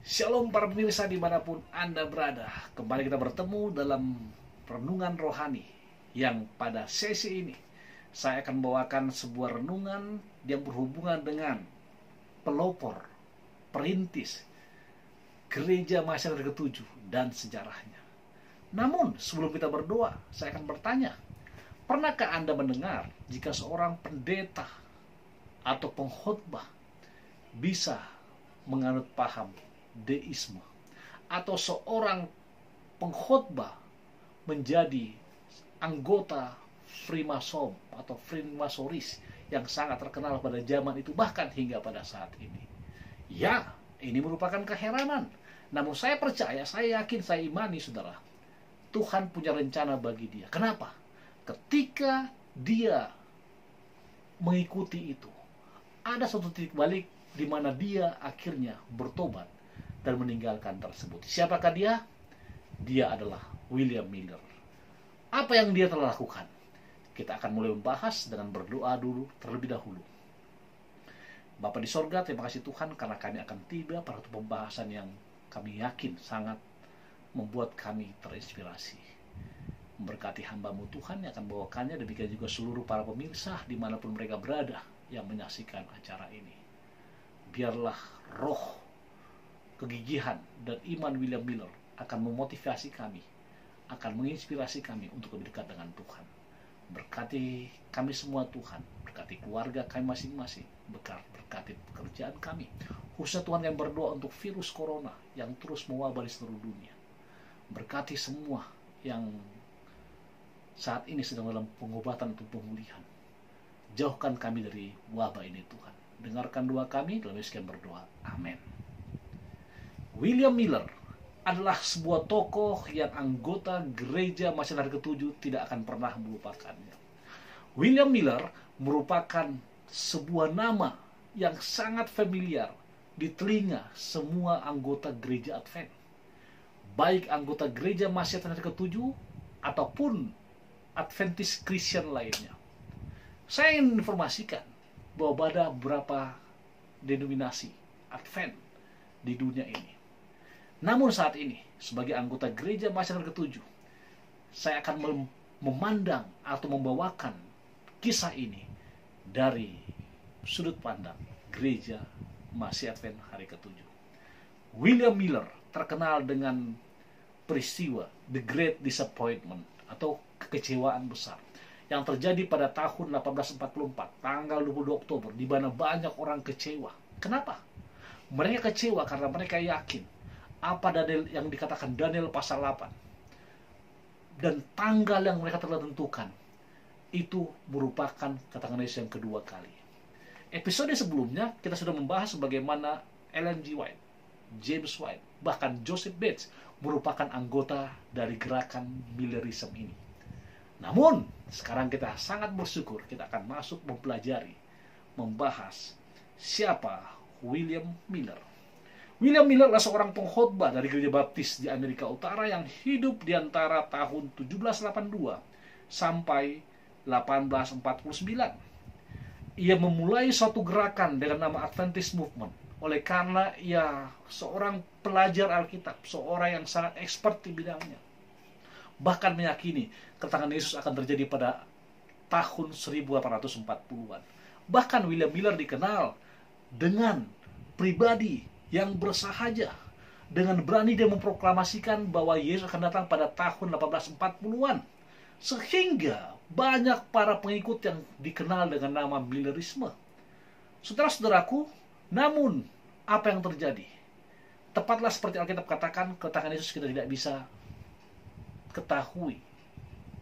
Shalom para pemirsa dimanapun Anda berada. Kembali kita bertemu dalam renungan rohani, yang pada sesi ini saya akan membawakan sebuah renungan yang berhubungan dengan pelopor, perintis gereja masyarakat ke-7 dan sejarahnya. Namun sebelum kita berdoa, saya akan bertanya, pernahkah Anda mendengar jika seorang pendeta atau pengkhotbah bisa menganut paham deisme, atau seorang pengkhotbah menjadi anggota Freemason atau Freemasonis yang sangat terkenal pada zaman itu, bahkan hingga pada saat ini? Ya, ini merupakan keheranan. Namun saya percaya, saya yakin, saya imani saudara, Tuhan punya rencana bagi dia. Kenapa? Ketika dia mengikuti itu, ada suatu titik balik di mana dia akhirnya bertobat dan meninggalkan tersebut. Siapakah dia? Dia adalah William Miller. Apa yang dia telah lakukan? Kita akan mulai membahas dengan berdoa dulu terlebih dahulu. Bapa di sorga, terima kasih Tuhan karena kami akan tiba pada pembahasan yang kami yakin sangat membuat kami terinspirasi. Memberkati hamba-Mu Tuhan yang akan bawakannya, demikian juga seluruh para pemirsa dimanapun mereka berada yang menyaksikan acara ini. Biarlah roh kegigihan dan iman William Miller akan memotivasi kami, akan menginspirasi kami untuk lebih dekat dengan Tuhan. Berkati kami semua Tuhan, berkati keluarga kami masing-masing, berkati pekerjaan kami, khususnya Tuhan yang berdoa untuk virus corona yang terus mewabah di seluruh dunia. Berkati semua yang saat ini sedang dalam pengobatan atau pemulihan. Jauhkan kami dari wabah ini Tuhan. Dengarkan doa kami, dalam sekian berdoa. Amin. William Miller adalah sebuah tokoh yang anggota gereja masyarakat ke-7 tidak akan pernah melupakannya. William Miller merupakan sebuah nama yang sangat familiar di telinga semua anggota gereja Advent, baik anggota gereja masyarakat ke-7 ataupun Adventist Christian lainnya. Saya ingin informasikan bahwa ada beberapa denominasi Advent di dunia ini. Namun saat ini, sebagai anggota gereja masyarakat ke-7, saya akan memandang atau membawakan kisah ini dari sudut pandang gereja masih Advent hari ke-7. William Miller terkenal dengan peristiwa The Great Disappointment atau kekecewaan besar yang terjadi pada tahun 1844, tanggal 22 Oktober, di mana banyak orang kecewa. Kenapa? Mereka kecewa karena mereka yakin apa Daniel yang dikatakan Daniel pasal 8 dan tanggal yang mereka telah tentukan itu merupakan kedatangan Yesus yang kedua kali. Episode sebelumnya kita sudah membahas bagaimana Ellen G. White, James White, bahkan Joseph Bates merupakan anggota dari gerakan Millerism ini. Namun sekarang kita sangat bersyukur kita akan masuk mempelajari, membahas siapa William Miller. William Miller adalah seorang pengkhotbah dari gereja baptis di Amerika Utara yang hidup di antara tahun 1782 sampai 1849. Ia memulai suatu gerakan dengan nama Adventist Movement oleh karena ia seorang pelajar Alkitab, seorang yang sangat expert di bidangnya. Bahkan meyakini kedatangan Yesus akan terjadi pada tahun 1840-an. Bahkan William Miller dikenal dengan pribadi yang bersahaja, dengan berani dia memproklamasikan bahwa Yesus akan datang pada tahun 1840-an. Sehingga banyak para pengikut yang dikenal dengan nama Millerisme. Saudara-saudaraku, namun apa yang terjadi? Tepatlah seperti Alkitab katakan, kedatangan Yesus kita tidak bisa ketahui,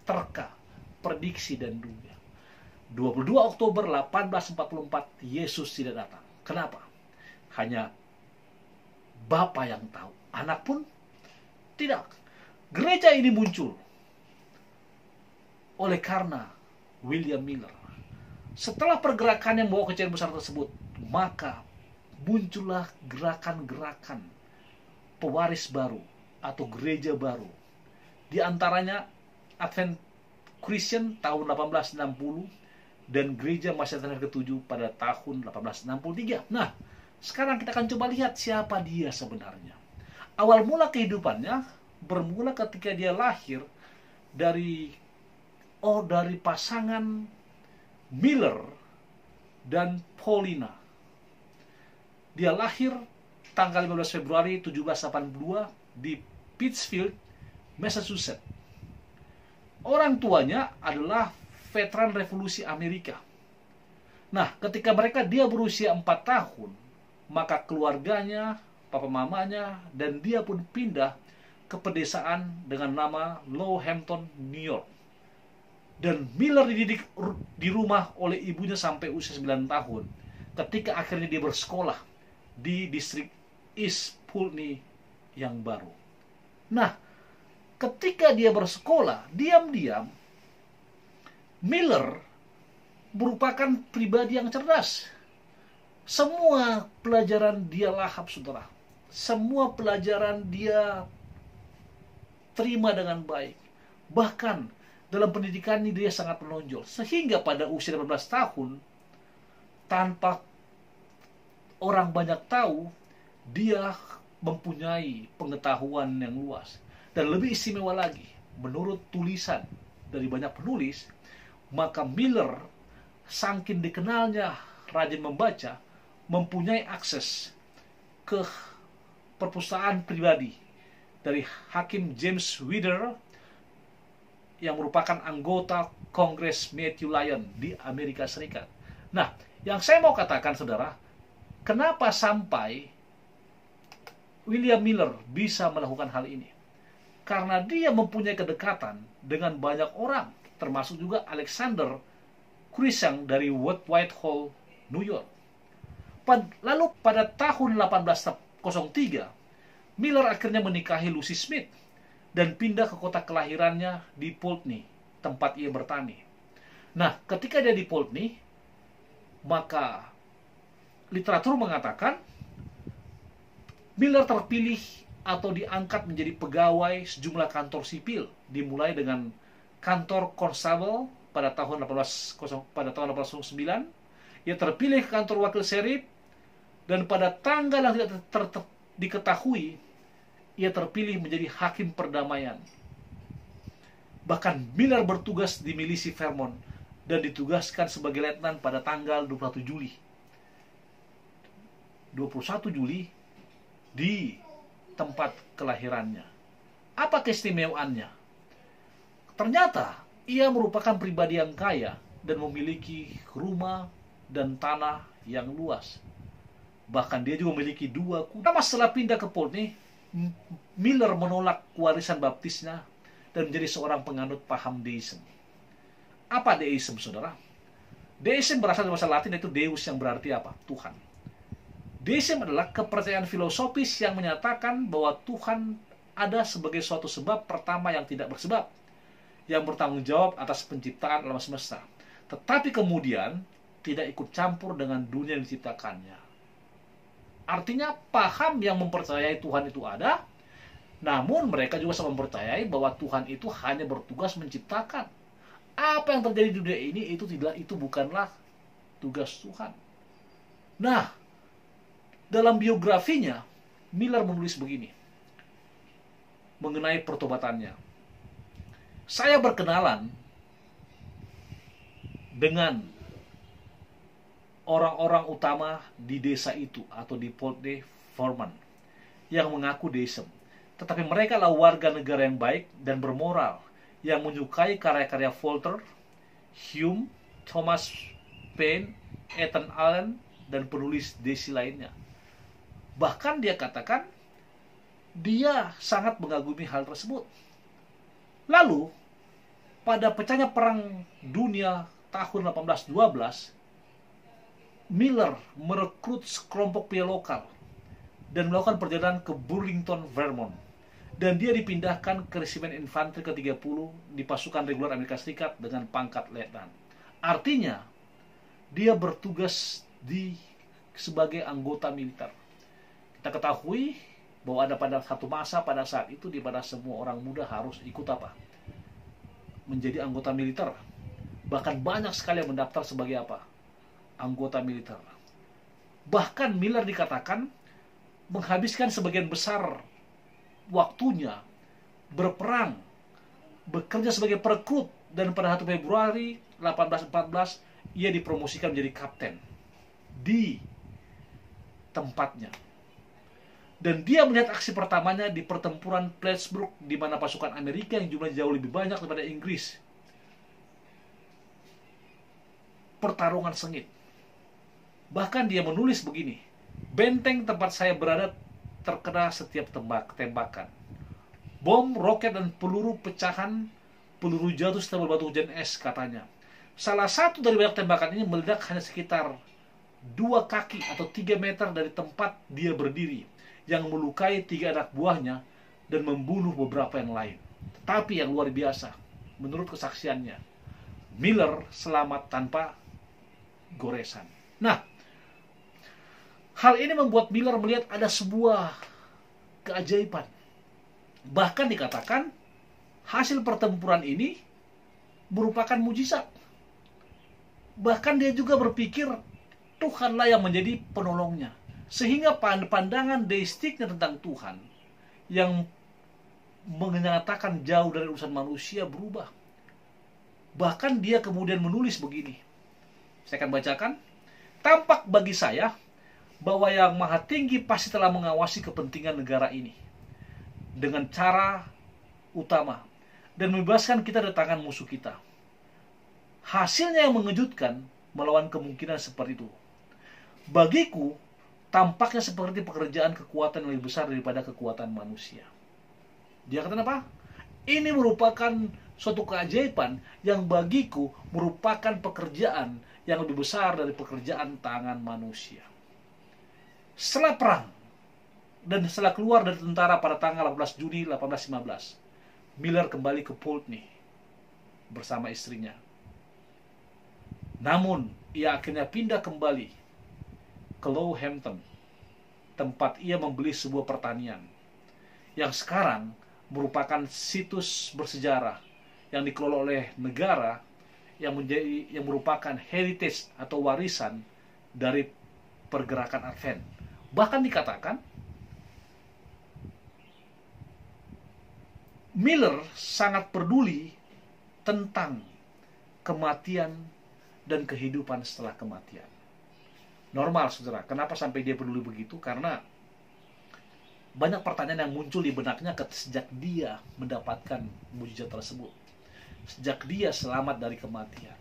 terka, prediksi dan duga. 22 Oktober 1844 Yesus tidak datang. Kenapa? Hanya Bapa yang tahu, anak pun tidak. Gereja ini muncul oleh karena William Miller. Setelah pergerakan yang membawa kecewaan besar tersebut, maka muncullah gerakan-gerakan pewaris baru atau gereja baru. Di antaranya Advent Christian tahun 1860 dan gereja masyarakat ke-7 pada tahun 1863. Nah, Sekarang kita akan coba lihat siapa dia sebenarnya. Awal mula kehidupannya bermula ketika dia lahir dari pasangan Miller dan Paulina. Dia lahir tanggal 15 Februari 1782 di Pittsfield, Massachusetts. Orang tuanya adalah veteran revolusi Amerika. Nah, ketika dia berusia 4 tahun, maka keluarganya, papa mamanya, dan dia pun pindah ke pedesaan dengan nama Low Hampton, New York. Dan Miller dididik di rumah oleh ibunya sampai usia 9 tahun. Ketika akhirnya dia bersekolah di distrik East Pulteney yang baru. Nah, ketika dia bersekolah, diam-diam Miller merupakan pribadi yang cerdas. Semua pelajaran dia lahap, saudara. Semua pelajaran dia terima dengan baik. Bahkan dalam pendidikannya dia sangat menonjol. Sehingga pada usia 18 tahun, tanpa orang banyak tahu, dia mempunyai pengetahuan yang luas. Dan lebih istimewa lagi, menurut tulisan dari banyak penulis, maka Miller saking dikenalnya rajin membaca, mempunyai akses ke perpustakaan pribadi dari Hakim James Wither yang merupakan anggota Kongres Matthew Lyon di Amerika Serikat. Nah, yang saya mau katakan, saudara, kenapa sampai William Miller bisa melakukan hal ini? Karena dia mempunyai kedekatan dengan banyak orang, termasuk juga Alexander Cruikshank dari Whitehall, New York. Lalu pada tahun 1803, Miller akhirnya menikahi Lucy Smith dan pindah ke kota kelahirannya di Pulteney, tempat ia bertani. Nah, ketika dia di Pulteney, maka literatur mengatakan Miller terpilih atau diangkat menjadi pegawai sejumlah kantor sipil, dimulai dengan kantor konstabel pada tahun 1809. Ia terpilih ke kantor wakil sheriff, dan pada tanggal yang tidak diketahui, ia terpilih menjadi hakim perdamaian. Bahkan Miller bertugas di milisi Vermont dan ditugaskan sebagai letnan pada tanggal 21 Juli di tempat kelahirannya. Apa keistimewaannya? Ternyata ia merupakan pribadi yang kaya dan memiliki rumah dan tanah yang luas. Bahkan dia juga memiliki 2 kuda. Setelah pindah ke Pulteney, Miller menolak warisan baptisnya dan menjadi seorang penganut paham deism. Apa deism, saudara? Deism berasal dari bahasa Latin, yaitu Deus, yang berarti apa? Tuhan. Deism adalah kepercayaan filosofis yang menyatakan bahwa Tuhan ada sebagai suatu sebab pertama yang tidak bersebab, yang bertanggung jawab atas penciptaan alam semesta, tetapi kemudian tidak ikut campur dengan dunia yang diciptakannya. Artinya paham yang mempercayai Tuhan itu ada, namun mereka juga sama mempercayai bahwa Tuhan itu hanya bertugas menciptakan. Apa yang terjadi di dunia ini itu bukanlah tugas Tuhan. Nah, dalam biografinya Miller menulis begini mengenai pertobatannya. Saya berkenalan dengan orang-orang utama di desa itu atau di Pulteney, Vermont, yang mengaku deism. Tetapi mereka adalah warga negara yang baik dan bermoral, yang menyukai karya-karya Voltaire, Hume, Thomas Paine, Ethan Allen, dan penulis deisi lainnya. Bahkan dia katakan dia sangat mengagumi hal tersebut. Lalu, pada pecahnya Perang Dunia tahun 1812, Miller merekrut sekelompok pria lokal dan melakukan perjalanan ke Burlington, Vermont. Dan dia dipindahkan ke resimen infanteri ke-30 di pasukan reguler Amerika Serikat dengan pangkat letnan. Artinya, dia bertugas sebagai anggota militer. Kita ketahui bahwa ada pada satu masa pada saat itu di mana semua orang muda harus ikut apa? Menjadi anggota militer. Bahkan banyak sekali yang mendaftar sebagai apa? Anggota militer. Bahkan Miller dikatakan menghabiskan sebagian besar waktunya berperang, bekerja sebagai perekrut, dan pada 1 Februari 1814 ia dipromosikan menjadi kapten di tempatnya. Dan dia melihat aksi pertamanya di pertempuran Plattsburgh, di mana pasukan Amerika yang jumlahnya jauh lebih banyak daripada Inggris. Pertarungan sengit. Bahkan dia menulis begini, "Benteng tempat saya berada terkena setiap tembakan. Bom, roket, dan peluru pecahan, peluru jatuh setelah berbatu hujan es," katanya. Salah satu dari banyak tembakan ini meledak hanya sekitar 2 kaki atau 3 meter dari tempat dia berdiri, yang melukai 3 anak buahnya dan membunuh beberapa yang lain. Tetapi yang luar biasa, menurut kesaksiannya, Miller selamat tanpa goresan. Nah, hal ini membuat Miller melihat ada sebuah keajaiban. Bahkan dikatakan hasil pertempuran ini merupakan mujizat. Bahkan dia juga berpikir Tuhanlah yang menjadi penolongnya. Sehingga pandangan deistiknya tentang Tuhan yang menyatakan jauh dari urusan manusia berubah. Bahkan dia kemudian menulis begini. Saya akan bacakan. "Tampak bagi saya bahwa Yang Maha Tinggi pasti telah mengawasi kepentingan negara ini dengan cara utama dan membebaskan kita dari tangan musuh kita. Hasilnya yang mengejutkan melawan kemungkinan seperti itu. Bagiku, tampaknya seperti pekerjaan kekuatan yang lebih besar daripada kekuatan manusia." Dia kata apa? Ini merupakan suatu keajaiban yang bagiku merupakan pekerjaan yang lebih besar dari pekerjaan tangan manusia. Setelah perang dan setelah keluar dari tentara pada tanggal 18 Juni 1815, Miller kembali ke Pulteney bersama istrinya. Namun, ia akhirnya pindah kembali ke Lowhampton, tempat ia membeli sebuah pertanian yang sekarang merupakan situs bersejarah yang dikelola oleh negara yang merupakan heritage atau warisan dari pergerakan Advent. Bahkan dikatakan Miller sangat peduli tentang kematian dan kehidupan setelah kematian. Normal, saudara. Kenapa sampai dia peduli begitu? Karena banyak pertanyaan yang muncul di benaknya sejak dia mendapatkan mujizat tersebut. Sejak dia selamat dari kematian.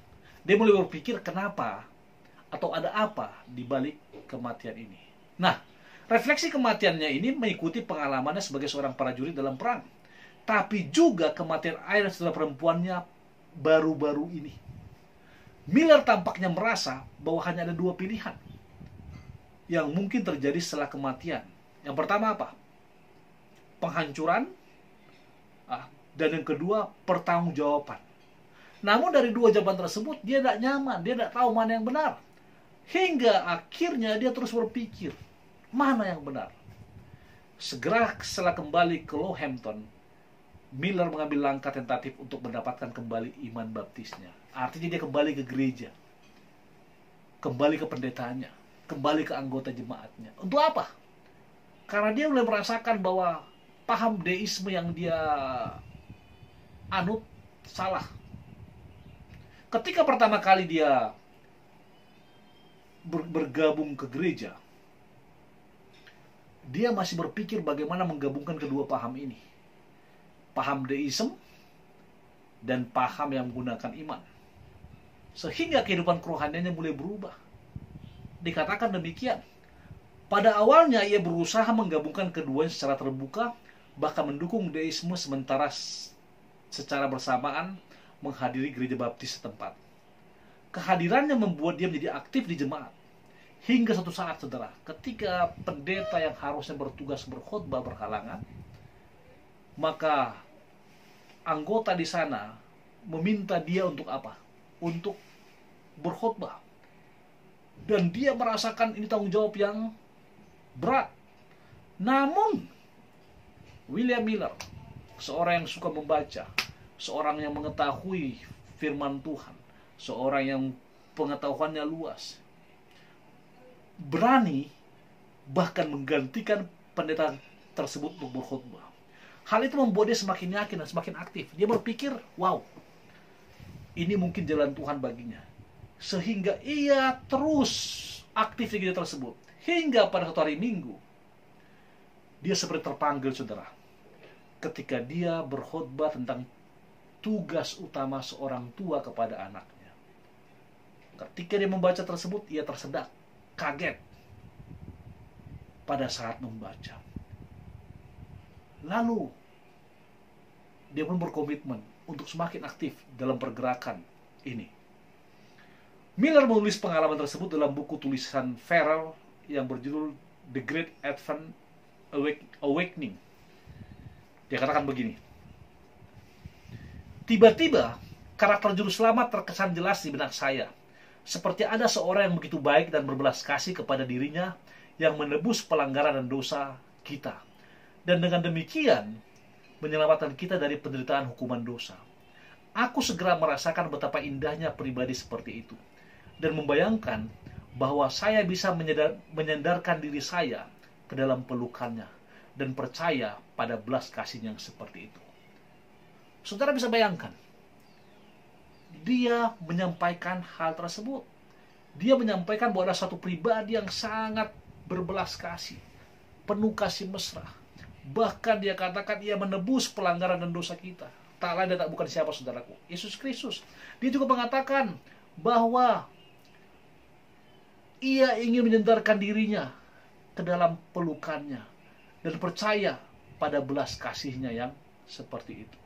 Dia mulai berpikir kenapa atau ada apa di balik kematian ini. Nah, refleksi kematiannya ini mengikuti pengalamannya sebagai seorang prajurit dalam perang. Tapi juga kematian ayah setelah perempuannya baru-baru ini. Miller tampaknya merasa bahwa hanya ada 2 pilihan yang mungkin terjadi setelah kematian. Yang pertama apa? Penghancuran. Dan yang kedua, pertanggungjawaban. Namun dari 2 jawaban tersebut, dia tidak nyaman. Dia tidak tahu mana yang benar. Hingga akhirnya dia terus berpikir, mana yang benar? Segera setelah kembali ke Lowhampton, Miller mengambil langkah tentatif untuk mendapatkan kembali iman baptisnya. Artinya dia kembali ke gereja, kembali ke pendetanya, kembali ke anggota jemaatnya. Untuk apa? Karena dia mulai merasakan bahwa paham deisme yang dia anut salah. Ketika pertama kali dia bergabung ke gereja, dia masih berpikir bagaimana menggabungkan kedua paham ini. Paham deisme dan paham yang menggunakan iman. Sehingga kehidupan kerohaniannya mulai berubah. Dikatakan demikian. Pada awalnya ia berusaha menggabungkan keduanya secara terbuka, bahkan mendukung deisme sementara secara bersamaan menghadiri gereja baptis setempat. Kehadirannya membuat dia menjadi aktif di jemaat. Hingga suatu saat, saudara, ketika pendeta yang harusnya bertugas berkhotbah berhalangan, maka anggota di sana meminta dia untuk apa? Untuk berkhotbah. Dan dia merasakan ini tanggung jawab yang berat. Namun William Miller, seorang yang suka membaca, seorang yang mengetahui firman Tuhan, seorang yang pengetahuannya luas, berani bahkan menggantikan pendeta tersebut untuk berkhutbah. Hal itu membuat dia semakin yakin dan semakin aktif. Dia berpikir, wow, ini mungkin jalan Tuhan baginya. Sehingga ia terus aktif di gereja tersebut. Hingga pada suatu hari Minggu, dia seperti terpanggil, saudara. Ketika dia berkhutbah tentang tugas utama seorang tua kepada anaknya. Ketika dia membaca tersebut, ia tersedak, kaget pada saat membaca. Lalu, dia pun berkomitmen untuk semakin aktif dalam pergerakan ini. Miller menulis pengalaman tersebut dalam buku tulisan Farrell yang berjudul The Great Advent Awakening. Dia katakan begini, tiba-tiba karakter juru selamat terkesan jelas di benak saya, seperti ada seorang yang begitu baik dan berbelas kasih kepada dirinya yang menebus pelanggaran dan dosa kita, dan dengan demikian menyelamatkan kita dari penderitaan hukuman dosa. Aku segera merasakan betapa indahnya pribadi seperti itu, dan membayangkan bahwa saya bisa menyandarkan diri saya ke dalam pelukannya dan percaya pada belas kasih yang seperti itu. Saudara bisa bayangkan, dia menyampaikan hal tersebut. Dia menyampaikan bahwa ada satu pribadi yang sangat berbelas kasih, penuh kasih mesra. Bahkan dia katakan ia menebus pelanggaran dan dosa kita. Tak lain dan tak bukan siapa, saudaraku, Yesus Kristus. Dia juga mengatakan bahwa ia ingin menyandarkan dirinya ke dalam pelukannya dan percaya pada belas kasihnya yang seperti itu.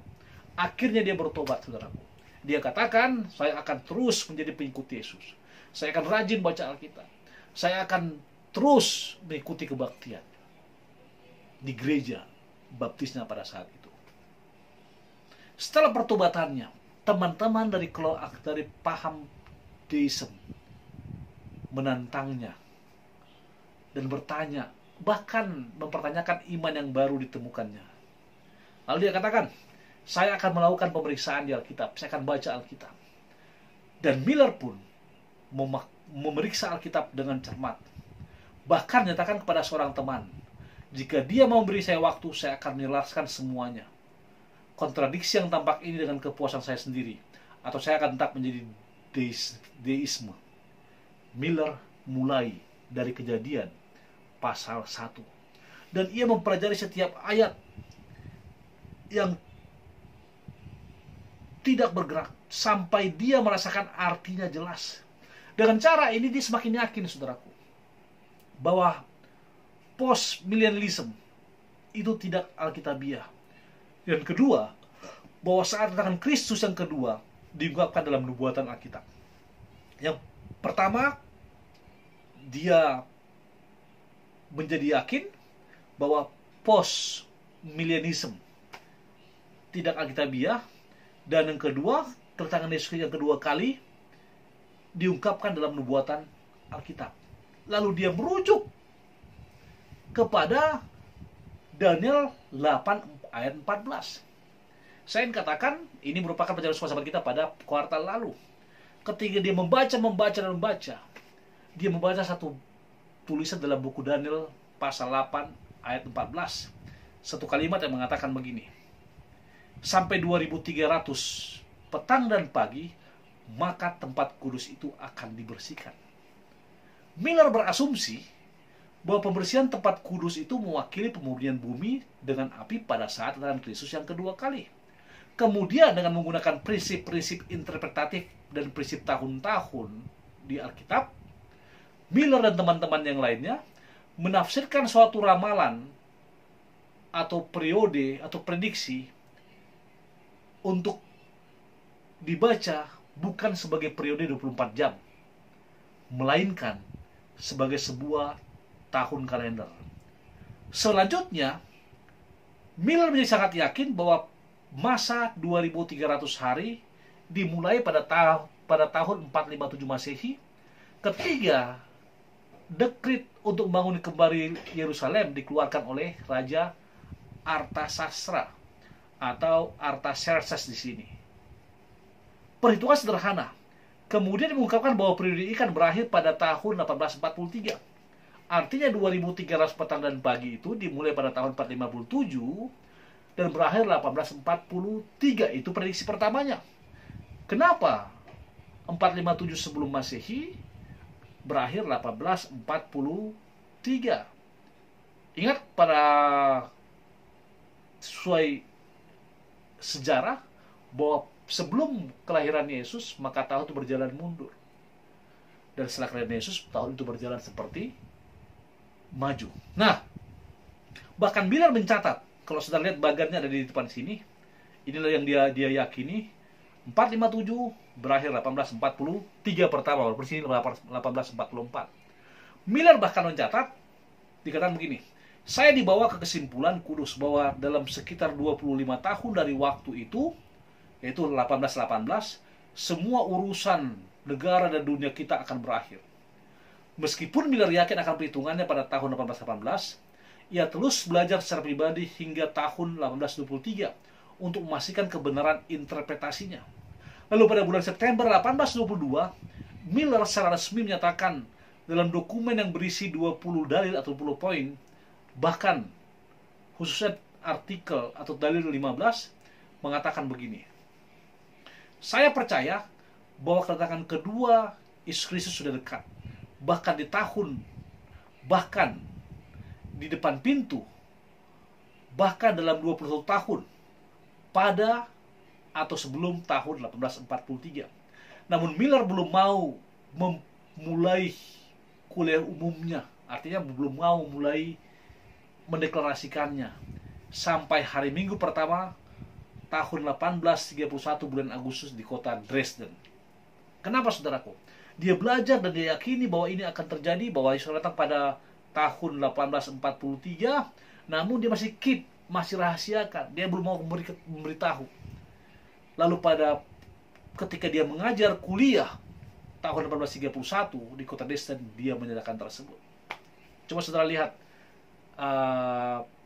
Akhirnya dia bertobat, saudaraku. Dia katakan, saya akan terus menjadi pengikut Yesus. Saya akan rajin baca Alkitab. Saya akan terus mengikuti kebaktian di gereja baptisnya pada saat itu. Setelah pertobatannya, teman-teman dari paham deism menantangnya dan bertanya, bahkan mempertanyakan iman yang baru ditemukannya. Lalu dia katakan, saya akan melakukan pemeriksaan di Alkitab, saya akan baca Alkitab. Dan Miller pun memeriksa Alkitab dengan cermat. Bahkan nyatakan kepada seorang teman, jika dia mau beri saya waktu, saya akan menjelaskan semuanya. Kontradiksi yang tampak ini dengan kepuasan saya sendiri, atau saya akan tetap menjadi deisme. Miller mulai dari Kejadian pasal 1. Dan ia mempelajari setiap ayat yang tidak bergerak sampai dia merasakan artinya jelas. Dengan cara ini dia semakin yakin, saudaraku, bahwa post-millennialism itu tidak alkitabiah. Yang kedua, bahwa saat kedatangan Kristus yang kedua diungkapkan dalam nubuatan Alkitab. Yang pertama, dia menjadi yakin bahwa post-millennialism tidak alkitabiah. Dan yang kedua, kedatangan Yesus yang kedua kali diungkapkan dalam nubuatan Alkitab. Lalu dia merujuk kepada Daniel 8 ayat 14. Saya ingin katakan, ini merupakan pelajaran sahabat kita pada kuartal lalu. Ketika dia membaca, dia membaca satu tulisan dalam buku Daniel pasal 8 ayat 14. Satu kalimat yang mengatakan begini, sampai 2300 petang dan pagi, maka tempat kudus itu akan dibersihkan. Miller berasumsi bahwa pembersihan tempat kudus itu mewakili pemurnian bumi dengan api pada saat kedatangan Kristus yang kedua kali. Kemudian dengan menggunakan prinsip-prinsip interpretatif dan prinsip tahun-tahun di Alkitab, Miller dan teman-teman yang lainnya menafsirkan suatu ramalan atau periode atau prediksi untuk dibaca bukan sebagai periode 24 jam, melainkan sebagai sebuah tahun kalender. Selanjutnya, Miller menjadi sangat yakin bahwa masa 2300 hari dimulai pada tahun 457 Masehi, ketika dekrit untuk membangun kembali Yerusalem dikeluarkan oleh Raja Artasastra atau Artaxerxes di sini. Perhitungan sederhana. Kemudian mengungkapkan bahwa periode ini akan berakhir pada tahun 1843. Artinya 2300 petang dan pagi itu dimulai pada tahun 457 dan berakhir 1843. Itu prediksi pertamanya. Kenapa 457 sebelum Masehi berakhir 1843? Ingat, pada sesuai sejarah bahwa sebelum kelahiran Yesus maka tahun itu berjalan mundur, dan setelah kelahiran Yesus tahun itu berjalan seperti maju. Nah, bahkan Miller mencatat, kalau saudara lihat bagannya ada di depan sini, inilah yang dia yakini, 457 berakhir 1843 pertama, walaupun sini 1844. Miller bahkan mencatat, dikatakan begini, saya dibawa ke kesimpulan kudus bahwa dalam sekitar 25 tahun dari waktu itu, yaitu 1818, semua urusan negara dan dunia kita akan berakhir. Meskipun Miller yakin akan perhitungannya pada tahun 1818, ia terus belajar secara pribadi hingga tahun 1823 untuk memastikan kebenaran interpretasinya. Lalu pada bulan September 1822, Miller secara resmi menyatakan dalam dokumen yang berisi 20 dalil atau 20 poin, bahkan khususnya artikel atau dalil 15 mengatakan begini: saya percaya bahwa kedatangan kedua Yesus Kristus sudah dekat, bahkan di depan pintu, bahkan dalam 21 tahun pada atau sebelum tahun 1843. Namun Miller belum mau memulai kuliah umumnya, artinya belum mau mulai mendeklarasikannya sampai hari Minggu pertama tahun 1831 bulan Agustus di kota Dresden. Kenapa, saudaraku? Dia belajar dan dia yakini bahwa ini akan terjadi, bahwa Yesus datang pada tahun 1843, namun dia masih masih rahasiakan, dia belum mau memberitahu. Lalu ketika dia mengajar kuliah tahun 1831 di kota Dresden, dia menyatakan tersebut. Coba saudara lihat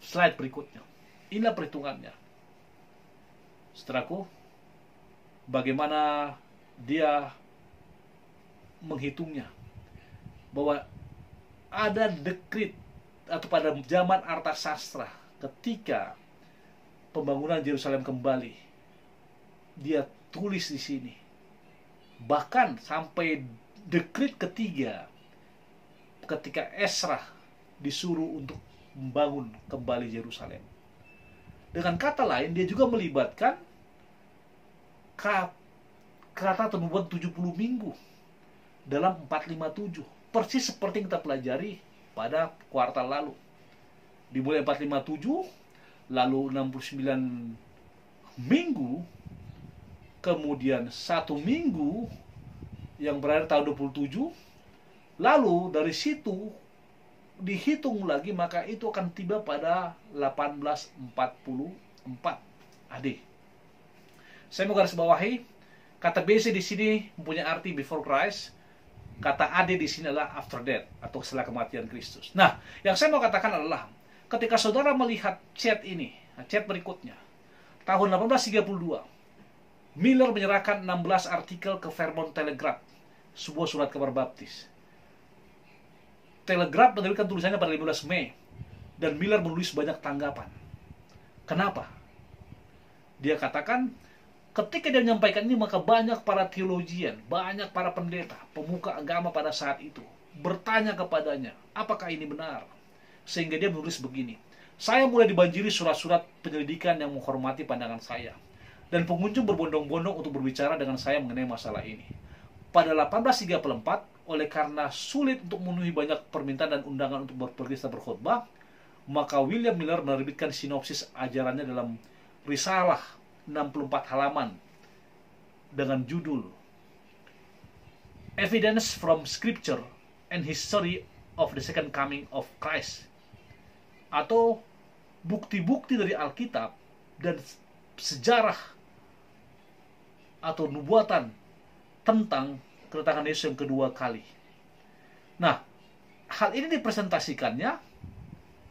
slide berikutnya. Inilah perhitungannya, saudaraku, bagaimana dia menghitungnya, bahwa ada dekrit atau pada zaman Artasastra ketika pembangunan Yerusalem kembali, dia tulis di sini, bahkan sampai dekrit ketiga ketika Esra disuruh untuk membangun kembali Yerusalem. Dengan kata lain, dia juga melibatkan kata nubuat 70 minggu dalam 457, persis seperti yang kita pelajari pada kuartal lalu. Dimulai 457, lalu 69 minggu, kemudian 1 minggu yang berakhir tahun 27, lalu dari situ dihitung lagi, maka itu akan tiba pada 1844 AD. Saya mau garis bawahi, kata BC di sini mempunyai arti before Christ, kata AD di sini adalah after death atau setelah kematian Kristus. Nah, yang saya mau katakan adalah ketika saudara melihat chat ini, chat berikutnya, tahun 1832, Miller menyerahkan 16 artikel ke Vermont Telegraph, sebuah surat kabar baptis. Telegraph menerbitkan tulisannya pada 15 Mei, dan Miller menulis banyak tanggapan. Kenapa? Dia katakan, ketika dia menyampaikan ini, maka banyak para teologian, banyak para pendeta, pemuka agama pada saat itu bertanya kepadanya, apakah ini benar? Sehingga dia menulis begini, saya mulai dibanjiri surat-surat penyelidikan yang menghormati pandangan saya, dan pengunjung berbondong-bondong untuk berbicara dengan saya mengenai masalah ini. Pada 1834, oleh karena sulit untuk memenuhi banyak permintaan dan undangan untuk berpergi serta berkhotbah, maka William Miller menerbitkan sinopsis ajarannya dalam risalah 64 halaman dengan judul Evidence from Scripture and History of the Second Coming of Christ, atau bukti-bukti dari Alkitab dan sejarah atau nubuatan tentang kedatangan Yesus yang kedua kali. Nah, hal ini dipresentasikannya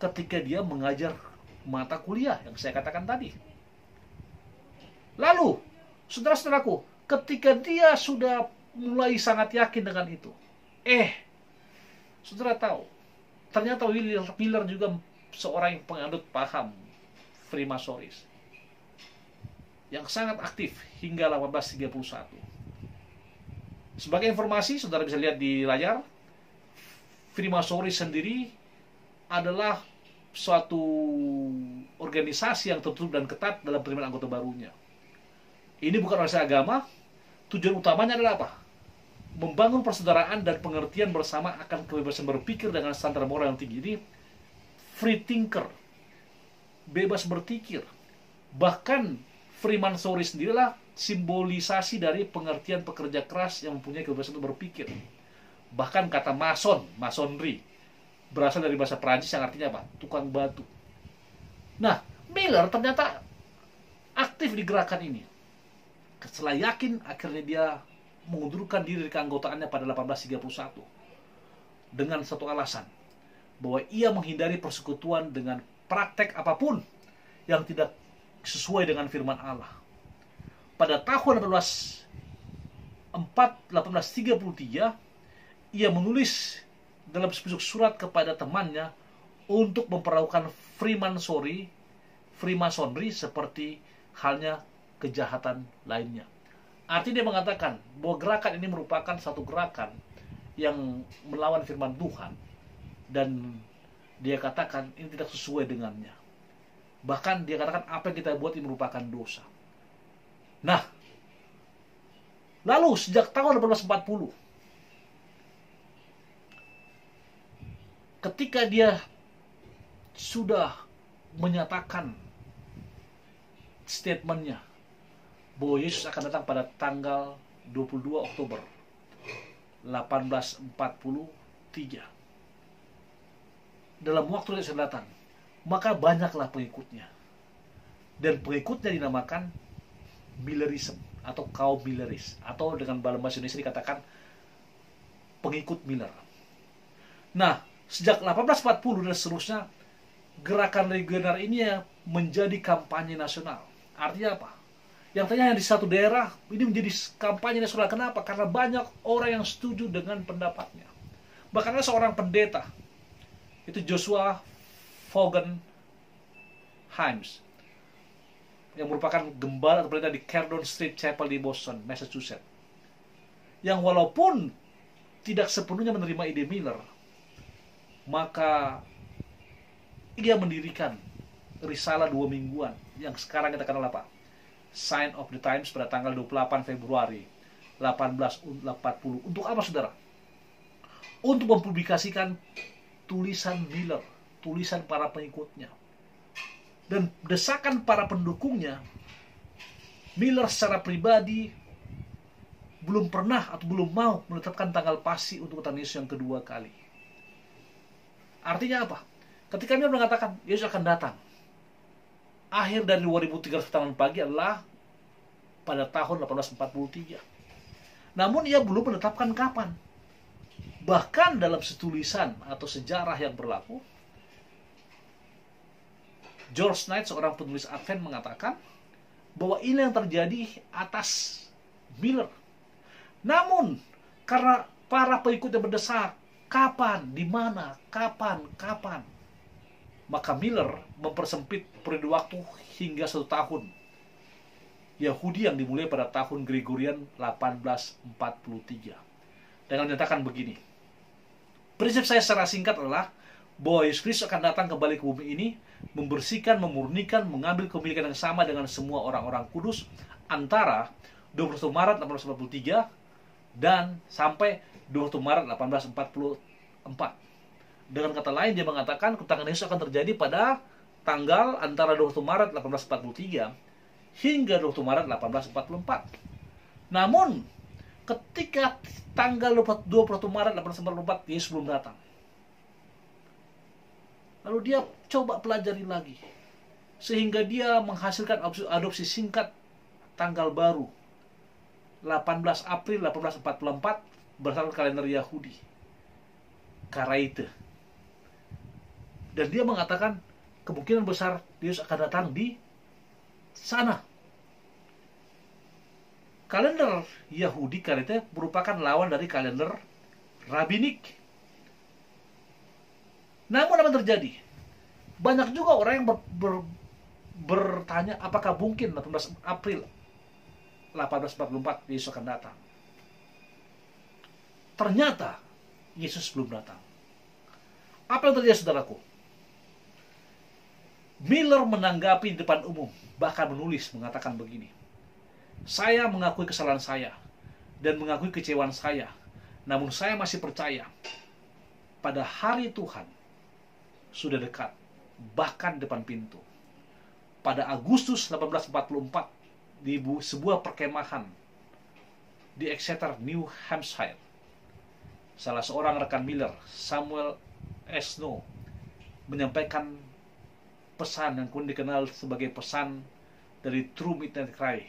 ketika dia mengajar mata kuliah yang saya katakan tadi. Lalu, saudara-saudaraku, ketika dia sudah mulai sangat yakin dengan itu, saudara tahu, ternyata Miller juga seorang yang penganut paham Freemasonis yang sangat aktif hingga 1831. Sebagai informasi, saudara bisa lihat di layar, Freemasonis sendiri adalah suatu organisasi yang tertutup dan ketat dalam penerimaan anggota barunya. Ini bukan organisasi agama. Tujuan utamanya adalah apa? Membangun persaudaraan dan pengertian bersama akan kebebasan berpikir dengan standar moral yang tinggi. Ini free thinker, bebas berpikir. Bahkan Freemasonis sendirilah simbolisasi dari pengertian pekerja keras yang mempunyai kebebasan untuk berpikir. Bahkan kata mason, masonry, berasal dari bahasa Perancis yang artinya apa? Tukang batu. Nah, Miller ternyata aktif di gerakan ini. Setelah yakin, akhirnya dia mengundurkan diri dari keanggotaannya pada 1831 dengan satu alasan, bahwa ia menghindari persekutuan dengan praktek apapun yang tidak sesuai dengan firman Allah. Pada tahun 1833, ia menulis dalam sebuah surat kepada temannya untuk memperlakukan Freemasonry seperti halnya kejahatan lainnya. Artinya dia mengatakan bahwa gerakan ini merupakan satu gerakan yang melawan firman Tuhan, dan dia katakan ini tidak sesuai dengannya. Bahkan dia katakan apa yang kita buat ini merupakan dosa. Nah, lalu sejak tahun 1840, ketika dia sudah menyatakan statementnya bahwa Yesus akan datang pada tanggal 22 Oktober 1843, dalam waktu yang akan datang, maka banyaklah pengikutnya, dan pengikutnya dinamakan Millerism atau kaum Milleris, atau dengan bahasa Indonesia dikatakan pengikut Miller. Nah, sejak 1840 dan seterusnya, gerakan legioner ini menjadi kampanye nasional. Artinya apa? Yang tadinya di satu daerah, ini menjadi kampanye nasional. Kenapa? Karena banyak orang yang setuju dengan pendapatnya. Bahkan ada seorang pendeta, itu Joshua Vaughan Himes, yang merupakan gembala atau pendeta di Cardon Street Chapel di Boston, Massachusetts, yang walaupun tidak sepenuhnya menerima ide Miller, maka ia mendirikan risalah 2 mingguan yang sekarang kita kenal apa? Sign of the Times pada tanggal 28 Februari 1840. Untuk apa, saudara? Untuk mempublikasikan tulisan Miller, tulisan para pengikutnya. Dan desakan para pendukungnya, Miller secara pribadi belum pernah atau belum mau menetapkan tanggal pasti untuk kedatangan Yesus yang kedua kali. Artinya apa? Ketika Miller mengatakan Yesus akan datang, akhir dari 2300 tahun pagi adalah pada tahun 1843. Namun ia belum menetapkan kapan. Bahkan dalam setulisan atau sejarah yang berlaku, George Knight, seorang penulis Advent, mengatakan bahwa ini yang terjadi atas Miller. Namun karena para pengikutnya berdesak, kapan, di mana, kapan, maka Miller mempersempit periode waktu hingga 1 tahun Yahudi yang dimulai pada tahun Gregorian 1843, dengan menyatakan begini. Prinsip saya secara singkat adalah bahwa Yesus Kristus akan datang kembali ke bumi ini, membersihkan, memurnikan, mengambil kepemilikan yang sama dengan semua orang-orang kudus antara 21 Maret 1843 dan sampai 21 Maret 1844. Dengan kata lain, dia mengatakan kedatangan Yesus akan terjadi pada tanggal antara 21 Maret 1843 hingga 21 Maret 1844. Namun, ketika tanggal 21 Maret 1844, Yesus belum datang. Lalu dia coba pelajari lagi, sehingga dia menghasilkan adopsi singkat tanggal baru 18 April 1844 berdasarkan kalender Yahudi, Karaite. Dan dia mengatakan kemungkinan besar Yesus akan datang di sana. Kalender Yahudi Karaite merupakan lawan dari kalender Rabinik. Namun apa yang terjadi? Banyak juga orang yang bertanya apakah mungkin 18 April 1844 Yesus akan datang. Ternyata Yesus belum datang. Apa yang terjadi, saudaraku? Miller menanggapi di depan umum, bahkan menulis mengatakan begini: saya mengakui kesalahan saya dan mengakui kecewaan saya, namun saya masih percaya pada hari Tuhan sudah dekat, bahkan depan pintu. Pada Agustus 1844, di sebuah perkemahan di Exeter, New Hampshire, salah seorang rekan Miller, Samuel S. Snow, menyampaikan pesan yang kemudian dikenal sebagai pesan dari True Midnight Cry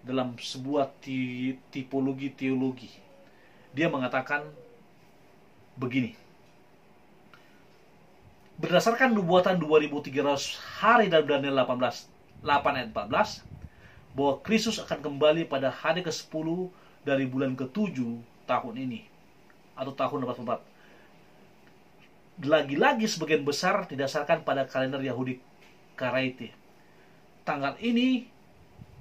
dalam sebuah tipologi teologi. Dia mengatakan begini: berdasarkan nubuatan 2300 hari dalam Daniel 8 ayat 14, bahwa Kristus akan kembali pada hari ke-10 dari bulan ke-7 tahun ini, atau tahun 1844. Lagi-lagi sebagian besar didasarkan pada kalender Yahudi Karaite. Tanggal ini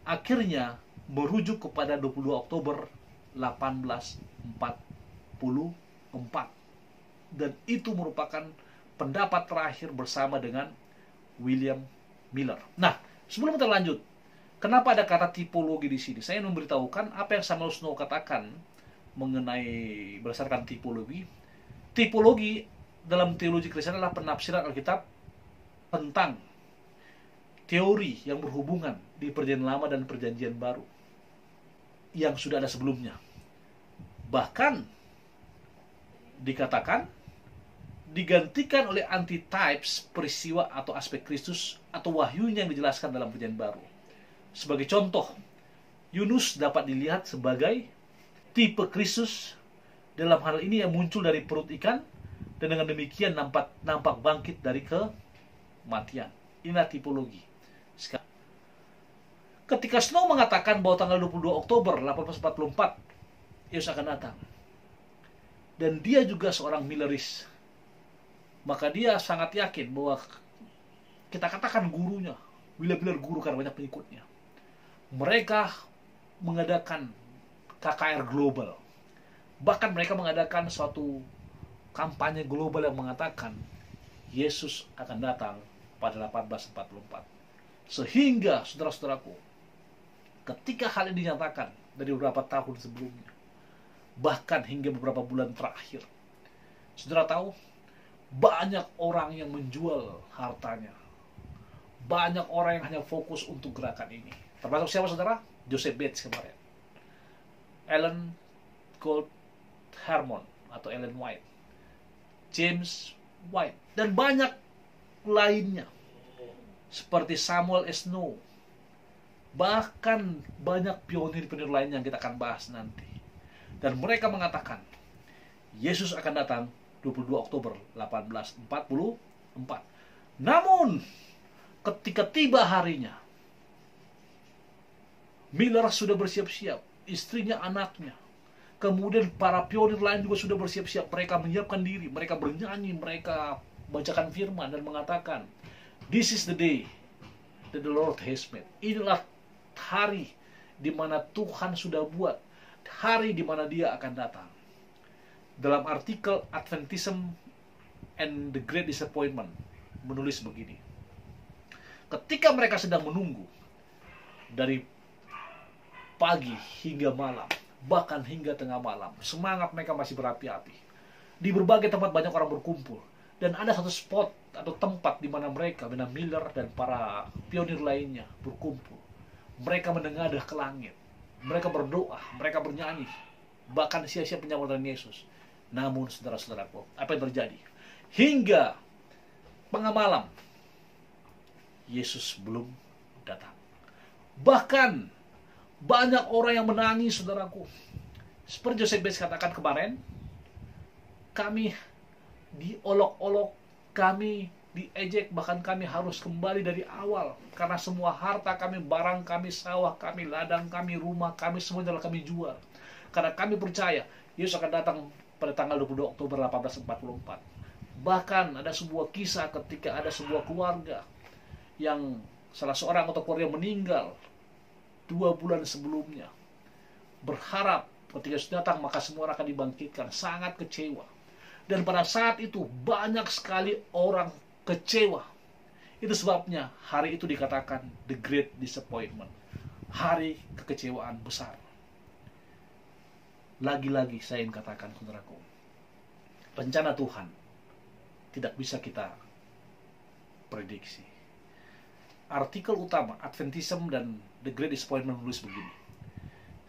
akhirnya merujuk kepada 22 Oktober 1844. Dan itu merupakan pendapat terakhir bersama dengan William Miller. Nah, sebelum kita lanjut, kenapa ada kata tipologi di sini? Saya memberitahukan apa yang Samuel Snow katakan mengenai berdasarkan tipologi. Tipologi dalam teologi Kristen adalah penafsiran Alkitab tentang teori yang berhubungan di Perjanjian Lama dan Perjanjian Baru yang sudah ada sebelumnya. Bahkan dikatakan digantikan oleh antitypes peristiwa atau aspek Kristus atau wahyunya yang dijelaskan dalam Perjanjian Baru. Sebagai contoh, Yunus dapat dilihat sebagai tipe Kristus dalam hal ini yang muncul dari perut ikan, dan dengan demikian nampak bangkit dari kematian. Inilah tipologi. Sekarang, ketika Snow mengatakan bahwa tanggal 22 Oktober 1844 Yesus akan datang, dan dia juga seorang Milleris, maka dia sangat yakin bahwa, kita katakan gurunya, William Miller guru karena banyak pengikutnya, mereka mengadakan KKR global. Bahkan mereka mengadakan suatu kampanye global yang mengatakan Yesus akan datang pada 1844. Sehingga, saudara-saudaraku, ketika hal ini dinyatakan dari beberapa tahun sebelumnya, bahkan hingga beberapa bulan terakhir, saudara tahu, banyak orang yang menjual hartanya. Banyak orang yang hanya fokus untuk gerakan ini. Termasuk siapa, saudara? Joseph Bates kemarin, Ellen Gold Harmon atau Ellen White, James White, dan banyak lainnya seperti Samuel S. Snow. Bahkan banyak pionir-pionir lain yang kita akan bahas nanti. Dan mereka mengatakan Yesus akan datang 22 Oktober 1844. Namun ketika tiba harinya, Miller sudah bersiap-siap, istrinya, anaknya, kemudian para pionir lain juga sudah bersiap-siap. Mereka menyiapkan diri, mereka bernyanyi, mereka bacakan firman dan mengatakan, "This is the day that the Lord has made." Inilah hari di mana Tuhan sudah buat, hari di mana Dia akan datang. Dalam artikel Adventism and the Great Disappointment menulis begini: ketika mereka sedang menunggu dari pagi hingga malam, bahkan hingga tengah malam, semangat mereka masih berapi-api. Di berbagai tempat banyak orang berkumpul, dan ada satu spot atau tempat di mana mereka, William Miller dan para pionir lainnya berkumpul. Mereka menengadah ke langit, mereka berdoa, mereka bernyanyi, bahkan siap-siap menyambut Yesus. Namun, saudara-saudaraku, apa yang terjadi? Hingga tengah malam, Yesus belum datang. Bahkan banyak orang yang menangis, saudaraku. Seperti Joseph Bates katakan kemarin, kami diolok-olok, kami diejek, bahkan kami harus kembali dari awal. Karena semua harta kami, barang kami, sawah kami, ladang kami, rumah kami, semuanya telah kami jual. Karena kami percaya Yesus akan datang pada tanggal 22 Oktober 1844. Bahkan ada sebuah kisah ketika ada sebuah keluarga yang salah seorang anggota keluarga meninggal 2 bulan sebelumnya. Berharap ketika sudah datang maka semua orang akan dibangkitkan. Sangat kecewa. Dan pada saat itu banyak sekali orang kecewa. Itu sebabnya hari itu dikatakan the great disappointment. Hari kekecewaan besar. Lagi-lagi saya ingin katakan, saudaraku, rencana Tuhan tidak bisa kita prediksi. Artikel utama Adventism dan The Great Disappointment menulis begini.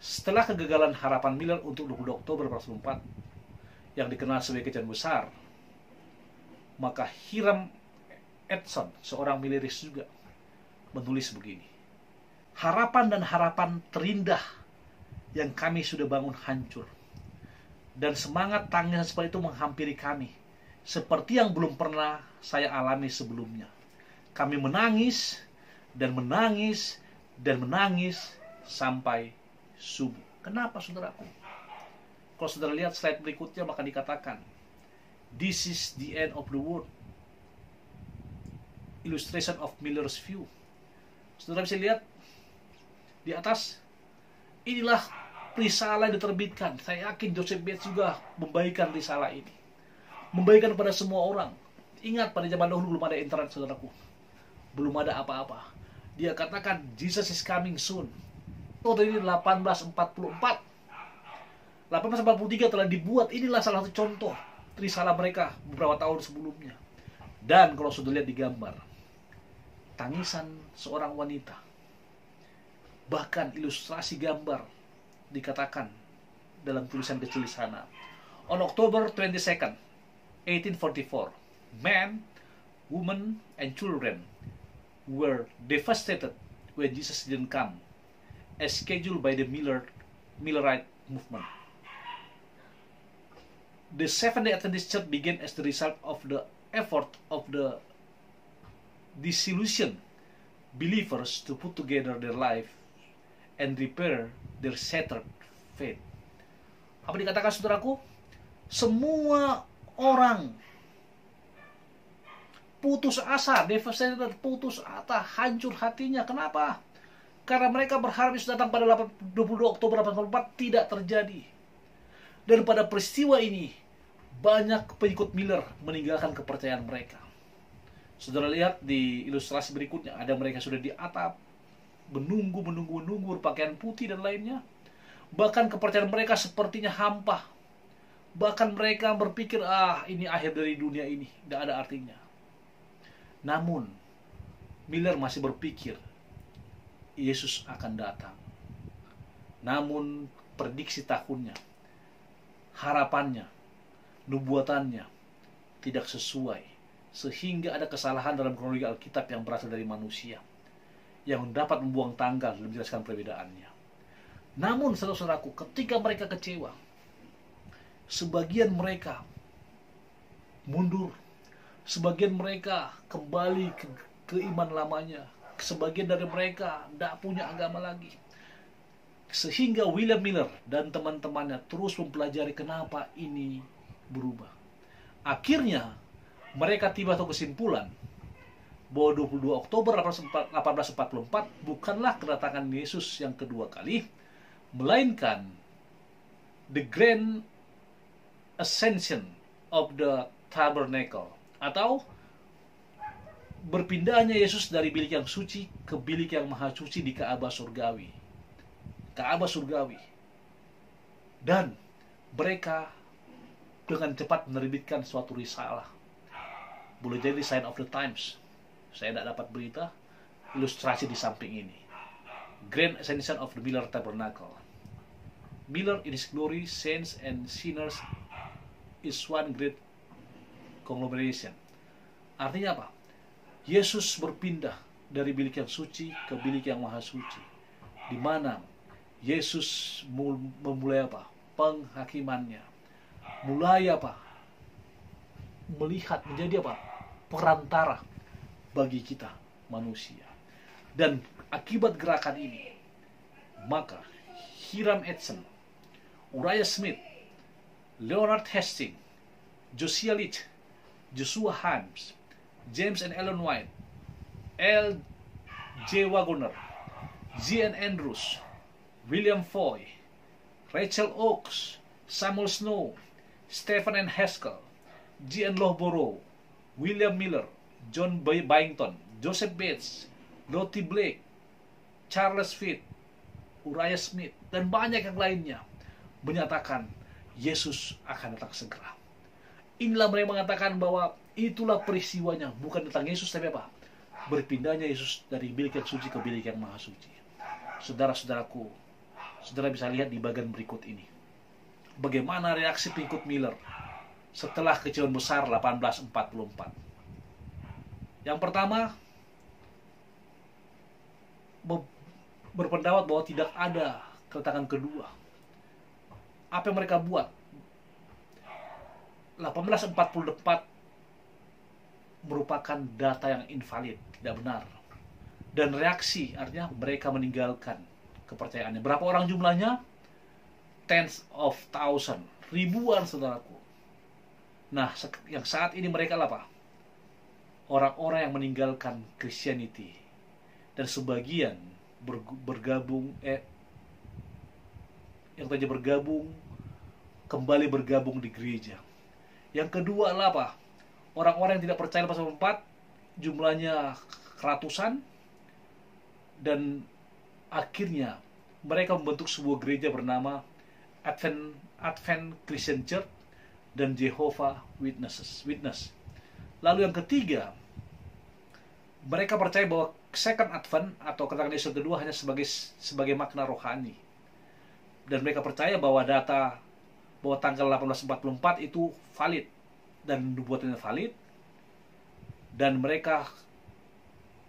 Setelah kegagalan harapan Miller untuk 22 Oktober 1944 yang dikenal sebagai kejadian besar, maka Hiram Edson, seorang miliaris juga, menulis begini. Harapan dan harapan terindah yang kami sudah bangun hancur. Dan semangat tangisan seperti itu menghampiri kami, seperti yang belum pernah saya alami sebelumnya. Kami menangis dan menangis dan menangis sampai subuh. Kenapa, saudaraku? Kalau saudara lihat slide berikutnya, maka dikatakan, this is the end of the world. Illustration of Miller's view. Saudara bisa lihat di atas, inilah risalah yang diterbitkan. Saya yakin Joseph Bates juga membagikan risalah ini, membagikan kepada semua orang. Ingat, pada zaman dahulu belum ada internet, saudaraku, belum ada apa-apa. Dia katakan Jesus is coming soon. Oh, dari 1844, 1843 telah dibuat. Inilah salah satu contoh risalah mereka beberapa tahun sebelumnya. Dan kalau sudah lihat di gambar, tangisan seorang wanita, bahkan ilustrasi gambar dikatakan dalam tulisan kecil di sana. On October 22nd, 1844, men, women, and children were devastated when Jesus didn't come, as scheduled by the Millerite movement. The Seventh-day Adventist Church began as the result of the effort of the disillusioned believers to put together their life and repair their shattered faith. Apa dikatakan, saudaraku? Semua orang putus asa, devastated, putus asa, hancur hatinya. Kenapa? Karena mereka berharap Yesus datang pada 22 Oktober 1844, tidak terjadi. Dan pada peristiwa ini, banyak pengikut Miller meninggalkan kepercayaan mereka. Saudara lihat di ilustrasi berikutnya, ada mereka sudah di atap, menunggu, berpakaian putih dan lainnya. Bahkan kepercayaan mereka sepertinya hampa. Bahkan mereka berpikir, ini akhir dari dunia ini, tidak ada artinya. Namun, Miller masih berpikir, Yesus akan datang. Namun, prediksi tahunnya, harapannya, nubuatannya tidak sesuai, sehingga ada kesalahan dalam kronologi Alkitab yang berasal dari manusia yang dapat membuang tanggal dan menjelaskan perbedaannya. Namun, saudara-saudaraku, ketika mereka kecewa, sebagian mereka mundur, sebagian mereka kembali ke iman lamanya, sebagian dari mereka tidak punya agama lagi. Sehingga William Miller dan teman-temannya terus mempelajari kenapa ini berubah. Akhirnya mereka tiba ke kesimpulan bahwa 22 Oktober 1844 bukanlah kedatangan Yesus yang kedua kali, melainkan the grand ascension of the tabernacle, atau berpindahnya Yesus dari bilik yang suci ke bilik yang maha suci di Ka'bah surgawi. Ka'bah surgawi. Dan mereka dengan cepat menerbitkan suatu risalah. Boleh jadi Sign of the Times. Saya tidak dapat berita. Ilustrasi di samping ini. Grand Ascension of the Miller Tabernacle. Miller in his glory, saints and sinners is one great conglomeration. Artinya apa? Yesus berpindah dari bilik yang suci ke bilik yang maha suci, di mana Yesus memulai apa? Penghakimannya. Mulai apa? Melihat, menjadi apa? Perantara bagi kita manusia. Dan akibat gerakan ini, maka Hiram Edson, Uriah Smith, Leonard Hastings, Josiah Litch, Joshua Himes, James and Ellen White, L. J. Wagoner, G. N. Andrews, William Foy, Rachel Oakes, Samuel Snow, Stephen N. Haskell, G. N. Loughborough, William Miller, John Byington, Joseph Bates, Lottie Blake, Charles Fitt, Uriah Smith, dan banyak yang lainnya menyatakan Yesus akan datang segera. Inilah mereka mengatakan bahwa itulah peristiwanya, bukan tentang Yesus tapi apa? Berpindahnya Yesus dari bilik yang suci ke bilik yang maha suci. Saudara-saudaraku, saudara bisa lihat di bagian berikut ini. Bagaimana reaksi pengikut Miller setelah kecelakaan besar 1844. Yang pertama, berpendapat bahwa tidak ada kedatangan kedua. Apa yang mereka buat? 1844 merupakan data yang invalid, tidak benar. Dan reaksi artinya mereka meninggalkan kepercayaannya. Berapa orang jumlahnya? Tens of thousand, ribuan, saudaraku. Nah, yang saat ini mereka apa? Orang-orang yang meninggalkan Christianity. Dan sebagian bergabung yang tadi bergabung kembali bergabung di gereja. Yang kedua adalah apa? Orang-orang yang tidak percaya pasal 4 jumlahnya ratusan, dan akhirnya mereka membentuk sebuah gereja bernama Advent Christian Church dan Jehovah Witness. Lalu yang ketiga, mereka percaya bahwa Second Advent atau kedatangan Yesus kedua hanya sebagai makna rohani. Dan mereka percaya bahwa tanggal 1844 itu valid dan nubuatannya valid, dan mereka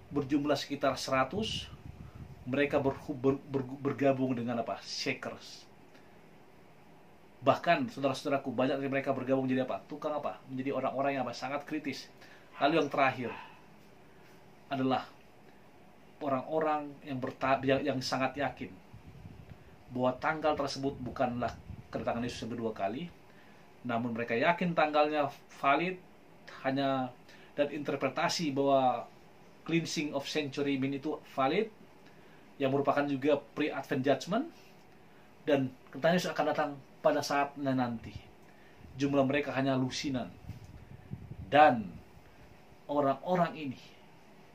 berjumlah sekitar 100. Mereka bergabung dengan apa? Shakers. Bahkan saudara-saudaraku, banyak dari mereka bergabung jadi apa? Tukang apa? Menjadi orang-orang yang sangat kritis. Lalu yang terakhir adalah orang-orang yang sangat yakin bahwa tanggal tersebut bukanlah kedatangan Yesus yang kedua kali, namun mereka yakin tanggalnya valid dan interpretasi bahwa cleansing of century mean itu valid, yang merupakan juga pre-Advent judgment, dan kedatangan Yesus akan datang pada saatnya nanti. Jumlah mereka hanya lusinan. Dan orang-orang ini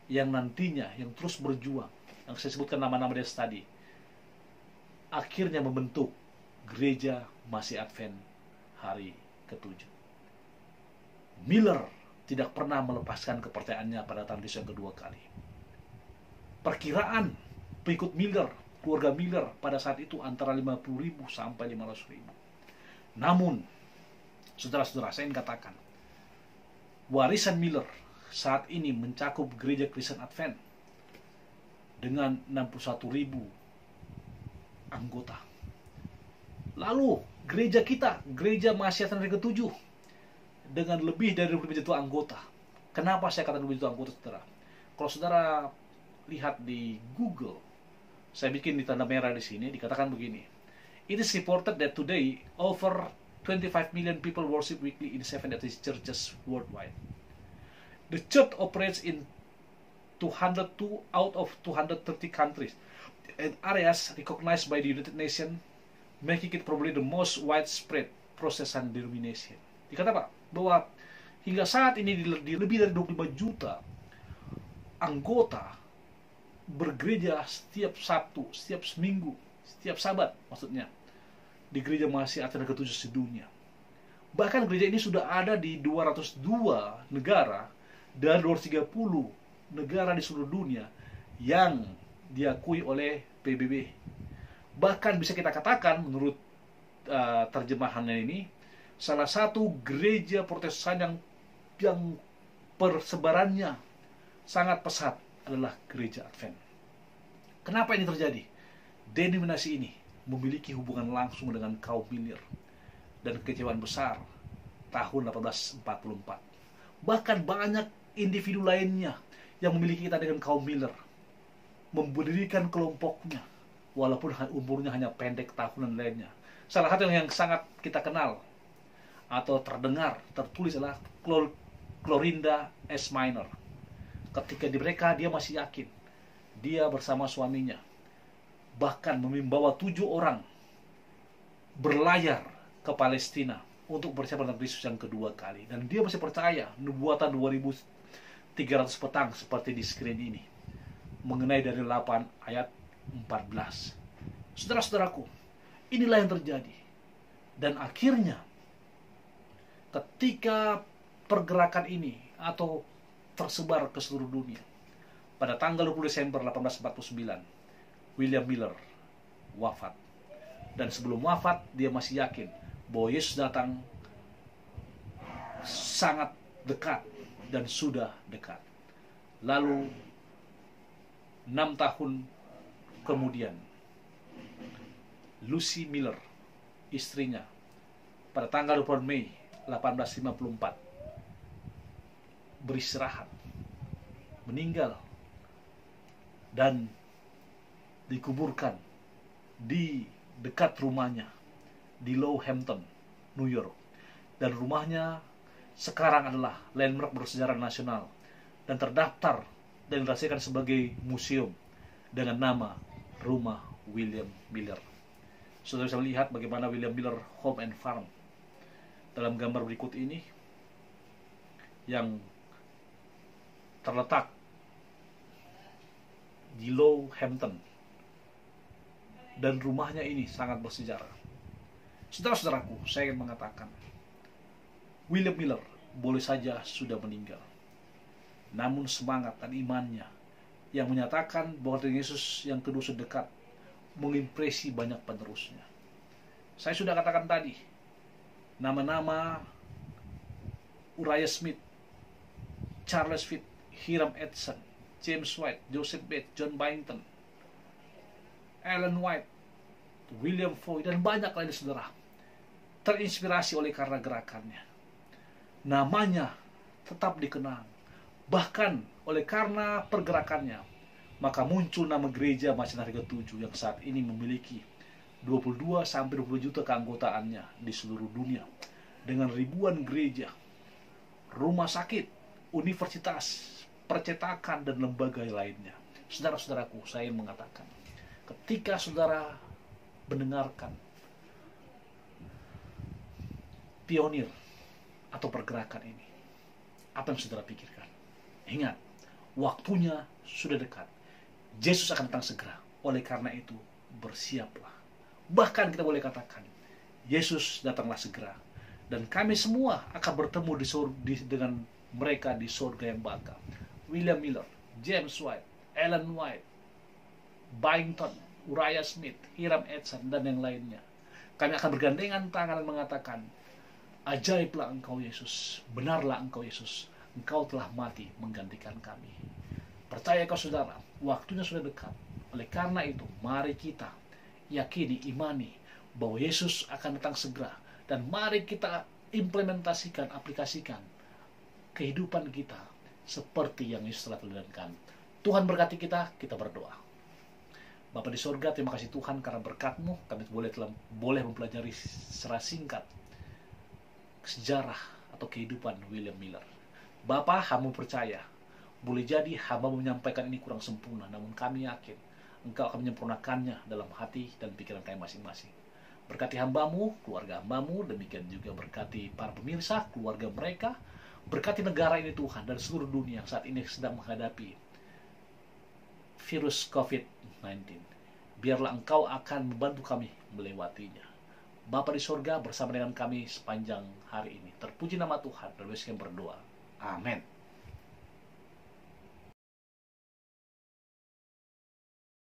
yang nantinya, yang terus berjuang, yang saya sebutkan nama-nama dia tadi, akhirnya membentuk gereja masih Advent hari ke-7. Miller tidak pernah melepaskan kepercayaannya pada datang Yesus yang kedua kali. Perkiraan pengikut Miller, keluarga Miller pada saat itu antara 50.000 sampai 500.000. Namun, saudara-saudara, saya ingin katakan, warisan Miller saat ini mencakup gereja Kristen Advent dengan 61.000 anggota. Lalu gereja kita, gereja Mahasiswa hari ke-7, dengan lebih dari 25 juta anggota. Kenapa saya katakan 25 juta anggota, saudara? Kalau saudara lihat di Google, saya bikin di tanda merah di sini, dikatakan begini. It is reported that today over 25 million people worship weekly in Seventh-day Adventist churches worldwide. The church operates in 202 out of 230 countries and areas recognized by the United Nations, making it probably the most widespread Protestant denomination. Dikata Pak, bahwa hingga saat ini di lebih dari 25 juta anggota bergereja setiap Sabtu, setiap Minggu, setiap Sabat maksudnya, di gereja Mahasiswa Advent ke-7 sedunia. Bahkan gereja ini sudah ada di 202 negara dan 230 negara di seluruh dunia yang diakui oleh PBB. Bahkan bisa kita katakan menurut terjemahannya ini, salah satu gereja Protestan yang persebarannya sangat pesat adalah gereja Advent. Kenapa ini terjadi? Denominasi ini memiliki hubungan langsung dengan kaum Miller dan kekecewaan besar tahun 1844. Bahkan banyak individu lainnya yang memiliki kita dengan kaum Miller mendirikan kelompoknya, walaupun umurnya hanya pendek tahunan lainnya. Salah satu yang sangat kita kenal atau terdengar, tertulis adalah Clorinda S. Minor. Ketika di mereka dia masih yakin, dia bersama suaminya bahkan membawa 7 orang berlayar ke Palestina untuk bersiap dalam Kristus yang kedua kali. Dan dia masih percaya nubuatan 2300 petang seperti di screen ini, mengenai dari 8 ayat 14. Saudara-saudaraku, inilah yang terjadi. Dan akhirnya ketika pergerakan ini atau tersebar ke seluruh dunia, pada tanggal 20 Desember 1849 William Miller wafat. Dan sebelum wafat dia masih yakin bahwa Yesus datang sangat dekat dan sudah dekat. Lalu 6 tahun kemudian Lucy Miller, istrinya, pada tanggal 20 Mei 1854 beristirahat, meninggal dan dikuburkan di dekat rumahnya di Low Hampton, New York. Dan rumahnya sekarang adalah landmark bersejarah nasional dan terdaftar dan dirahasiakan sebagai museum dengan nama Rumah William Miller. Saudara bisa melihat bagaimana William Miller Home and Farm dalam gambar berikut ini, yang terletak di Low Hampton, dan rumahnya ini sangat bersejarah. Saudara-saudaraku, saya ingin mengatakan William Miller boleh saja sudah meninggal, namun semangat dan imannya yang menyatakan bahwa dengan Yesus yang kedua sudah dekat mengimpresi banyak penerusnya. Saya sudah katakan tadi nama-nama Uriah Smith, Charles Fitt, Hiram Edson, James White, Joseph Bates, John Byington, Ellen White, William Foy, dan banyak lain, saudara, terinspirasi oleh karena gerakannya. Namanya tetap dikenang, bahkan oleh karena pergerakannya, maka muncul nama gereja Macan Hari ke-7 yang saat ini memiliki 22-20 juta keanggotaannya di seluruh dunia, dengan ribuan gereja, rumah sakit, universitas, percetakan, dan lembaga lainnya. Saudara-saudaraku, saya mengatakan, ketika saudara mendengarkan pionir atau pergerakan ini, apa yang saudara pikirkan? Ingat, waktunya sudah dekat. Yesus akan datang segera. Oleh karena itu, bersiaplah. Bahkan kita boleh katakan, Yesus datanglah segera. Dan kami semua akan bertemu dengan mereka di surga yang bakal. William Miller, James White, Ellen White, Byington, Uriah Smith, Hiram Edson, dan yang lainnya. Kami akan bergandengan tangan dan mengatakan, ajaiblah engkau Yesus, benarlah engkau Yesus, engkau telah mati menggantikan kami. Percayakah saudara, waktunya sudah dekat. Oleh karena itu, mari kita yakini, imani bahwa Yesus akan datang segera. Dan mari kita implementasikan, aplikasikan kehidupan kita seperti yang Yesus telah teladankan. Tuhan berkati kita berdoa. Bapa di sorga, terima kasih Tuhan karena berkat-Mu kami boleh mempelajari secara singkat sejarah atau kehidupan William Miller. Bapa, hamba percaya, boleh jadi hamba menyampaikan ini kurang sempurna, namun kami yakin Engkau akan menyempurnakannya dalam hati dan pikiran kami masing-masing. Berkati hamba-Mu, keluarga hamba-Mu, demikian juga berkati para pemirsa, keluarga mereka, berkati negara ini Tuhan, dan seluruh dunia yang saat ini sedang menghadapi virus COVID-19. Biarlah Engkau akan membantu kami melewatinya. Bapa di sorga bersama dengan kami sepanjang hari ini. Terpuji nama Tuhan, dan kami berdoa. Amin.